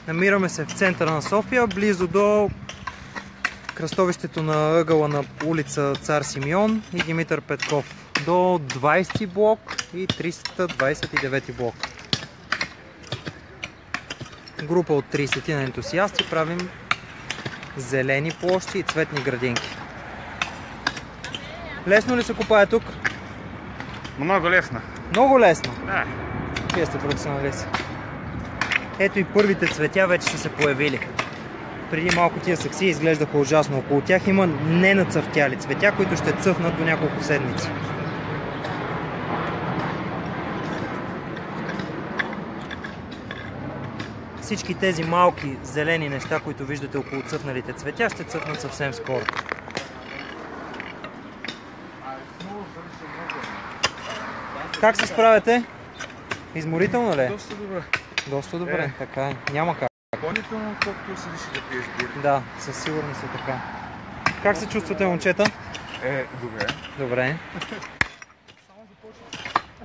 Намираме се в центъра на София, близо до кръстовището на ъгъла на улица Цар Симеон и Димитър Петков. До 20 блок и 329 блок. Група от 30 на ентусиасти правим зелени площи и цветни градинки. Лесно ли се копае тук? Много лесно. Много лесно? Да. Вие сте професионалисти. Ето и първите цветя вече са се появили. Преди малко тия саксии изглеждаха ужасно. Около тях има ненацъфтяли цветя, които ще цъфнат до няколко седмици. Всички тези малки зелени неща, които виждате около цъфналите цветя, ще цъфнат съвсем скоро. Как се справяте? Изморително ли е? Доста добре. Доста добре, така е. Няма как. Допълнително, колкото седиш да пиеш бир. Да, със сигурност е така. Как се чувствате, момчета? Добре. Добре.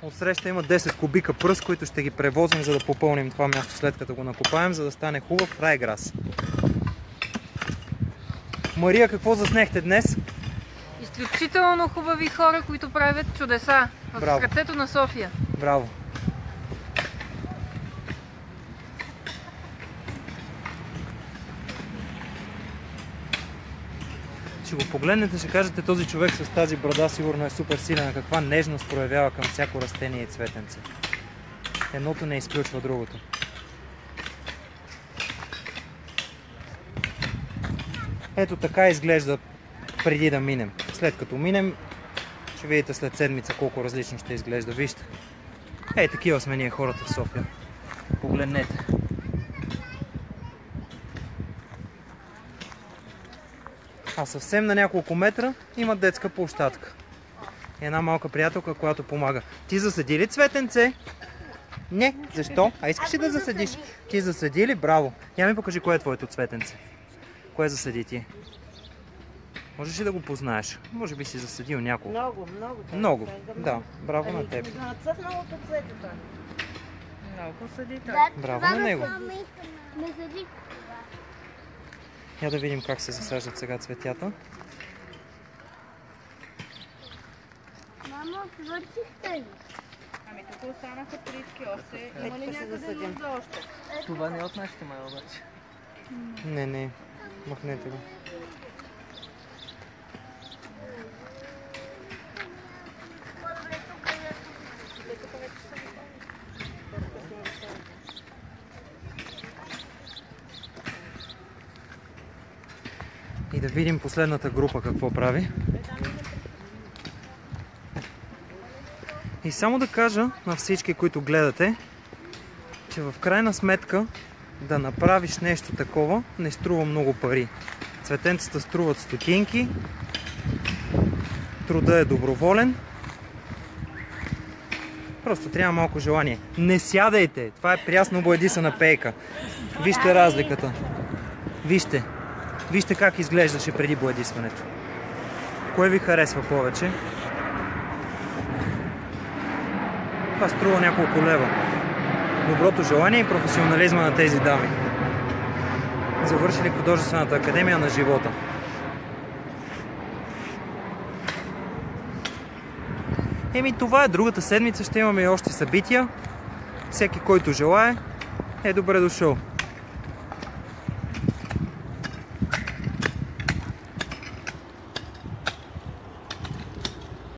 Отсреща има 10 кубика пръст, които ще ги превозим, за да попълним това място след като го накопаем, за да стане хубав райграс. Мария, какво заснехте днес? Изключително хубави хора, които правят чудеса в сърцето на София. Браво! Ще го погледнете, ще кажете, този човек с тази брада сигурно е супер силен. Каква нежност проявява към всяко растение и цветенце. Едното не изключва другото. Ето така изглежда преди да минем. След като минем, ще видите след седмица колко различно ще изглежда. Вижте. Ей, такива сме ние хората в София. Погледнете. А съвсем на няколко метра има детска площадка. Една малка приятелка, която помага. Ти засади ли цветенце? Не. Защо? А искаш ли да засадиш? Ти засади ли? Браво. Я ми покажи кое е твоето цветенце. Кое засади ти? Можеш ли да го познаеш? Може би си засадил няколко. Много. Много, да. Браво на теб. Цъфналото цветето. Много съди той. Браво на него. Я да видим как се засаждат сега цветята. Мамо, свършихте ли? Ами тук останаха притки още. Има ли някъде нужда още? Това не е от нашите май обаче. Не. Махнете го. И да видим последната група какво прави. И само да кажа на всички, които гледате, че в крайна сметка да направиш нещо такова не струва много пари. Цветенцата струват стотинки, труда е доброволен. Просто трябва малко желание. Не сядайте! Това е прясно боядисана пейка. Вижте разликата. Вижте. Вижте как изглеждаше преди боядисването. Кое ви харесва повече? Това струва няколко лева. Доброто желание и професионализма на тези дами. Завършили художествената академия на живота. Еми това е. Другата седмица ще имаме и още събития. Всеки, който желае, е добре дошъл.